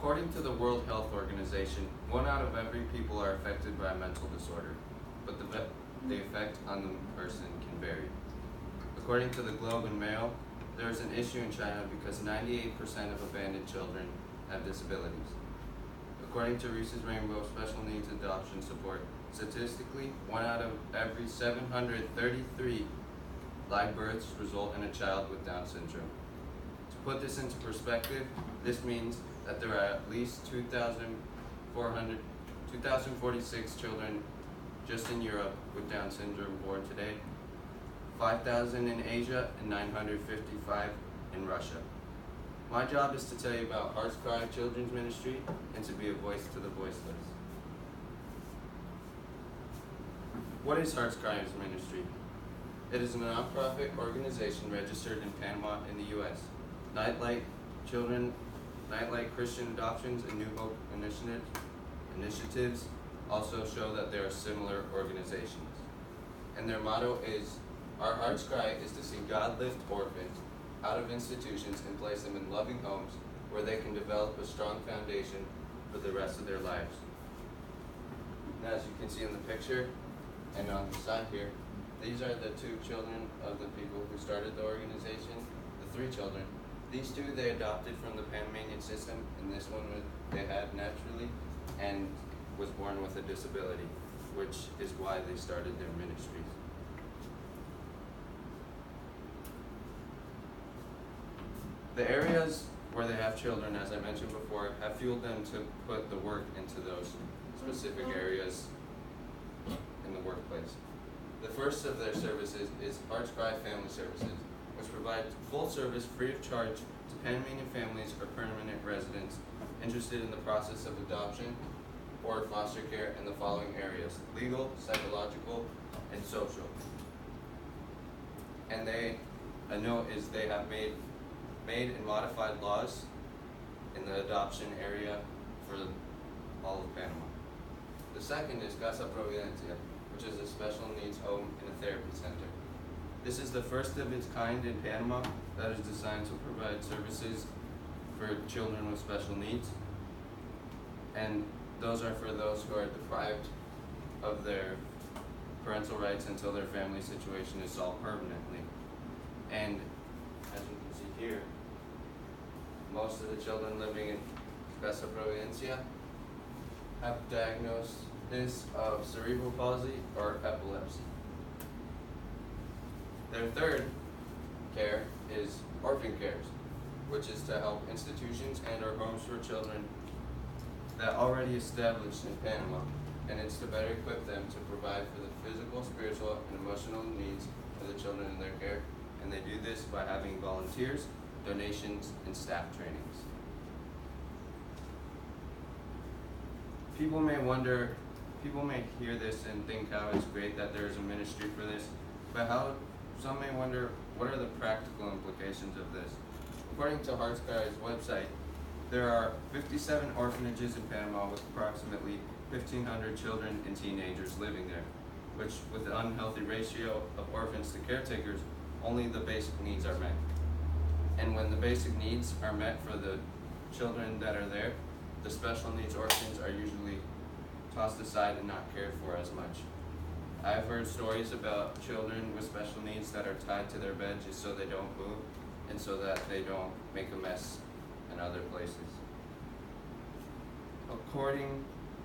According to the World Health Organization, 1 out of every people are affected by a mental disorder, but the effect on the person can vary. According to the Globe and Mail, there is an issue in China because 98% of abandoned children have disabilities. According to Reese's Rainbow Special Needs Adoption Support, statistically, 1 out of every 733 live births result in a child with Down syndrome. To put this into perspective, this means that there are at least 2,046 children just in Europe with Down syndrome born today, 5,000 in Asia, and 955 in Russia. My job is to tell you about Hearts Cry Children's Ministry and to be a voice to the voiceless. What is Hearts Cry Ministry? It is a nonprofit organization registered in Panama in the U.S. Nightlight Christian Adoptions and New Hope initiatives also show that they are similar organizations. And their motto is, our heart's cry is to see God lift orphans out of institutions and place them in loving homes where they can develop a strong foundation for the rest of their lives. Now, as you can see in the picture and on the side here, these are the 2 children of the people who started the organization, the 3 children. These 2 they adopted from the Panamanian system, and this one they had naturally and was born with a disability, which is why they started their ministries. The areas where they have children, as I mentioned before, have fueled them to put the work into those specific areas in the workplace. The first of their services is Hearts Cry Family Services, which provides full service free of charge to Panamanian families or permanent residents interested in the process of adoption or foster care in the following areas: legal, psychological, and social. And a note is they have made and modified laws in the adoption area for all of Panama. The second is Casa Providencia, which is a special needs home and a therapy center. This is the first of its kind in Panama that is designed to provide services for children with special needs. And those are for those who are deprived of their parental rights until their family situation is solved permanently. And as you can see here, most of the children living in Casa Providencia have diagnosis of cerebral palsy or epilepsy. Their third care is orphan cares, which is to help institutions and or homes for children that already established in Panama, and it's to better equip them to provide for the physical, spiritual, and emotional needs of the children in their care, and they do this by having volunteers, donations, and staff trainings. People may hear this and think how it's great that there is a ministry for this, but some may wonder, what are the practical implications of this? According to Hearts Cry's website, there are 57 orphanages in Panama with approximately 1,500 children and teenagers living there, which, with the unhealthy ratio of orphans to caretakers, only the basic needs are met. And when the basic needs are met for the children that are there, the special needs orphans are usually tossed aside and not cared for as much. I've heard stories about children with special needs that are tied to their bed just so they don't move and so that they don't make a mess in other places.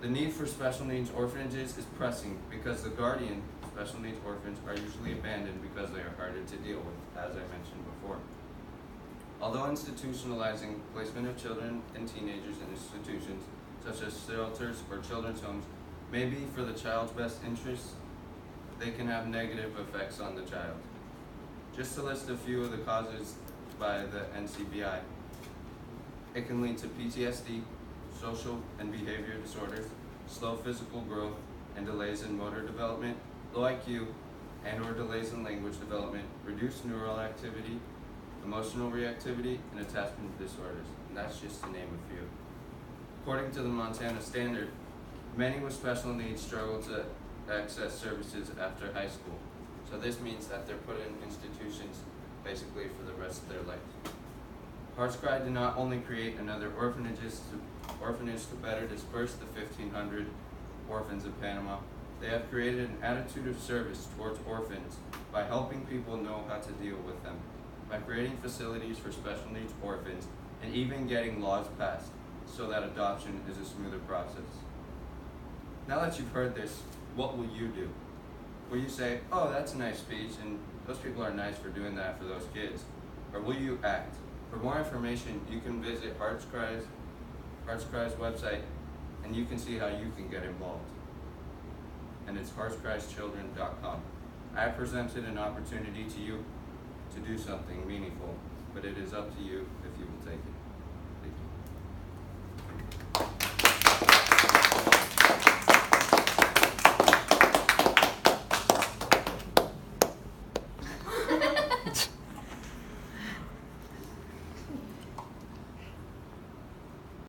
The need for special needs orphanages is pressing because the guardian special needs orphans are usually abandoned because they are harder to deal with, as I mentioned before. Although institutionalizing placement of children and teenagers in institutions such as shelters or children's homes may be for the child's best interests, they can have negative effects on the child. Just to list a few of the causes by the NCBI, it can lead to PTSD, social and behavior disorders, slow physical growth, and delays in motor development, low IQ, and or delays in language development, reduced neural activity, emotional reactivity, and attachment disorders, and that's just to name a few. According to the Montana Standard, many with special needs struggle to access services after high school. So this means that they're put in institutions basically for the rest of their life. Heart's Cry did not only create another orphanage to better disperse the 1,500 orphans of Panama, they have created an attitude of service towards orphans by helping people know how to deal with them, by creating facilities for special needs orphans, and even getting laws passed so that adoption is a smoother process. Now that you've heard this, what will you do? Will you say, oh, that's a nice speech, and those people are nice for doing that for those kids? Or will you act? For more information, you can visit Heart's Cry's website, and you can see how you can get involved. And it's heartscrieschildren.com. I have presented an opportunity to you to do something meaningful, but it is up to you if you will take it.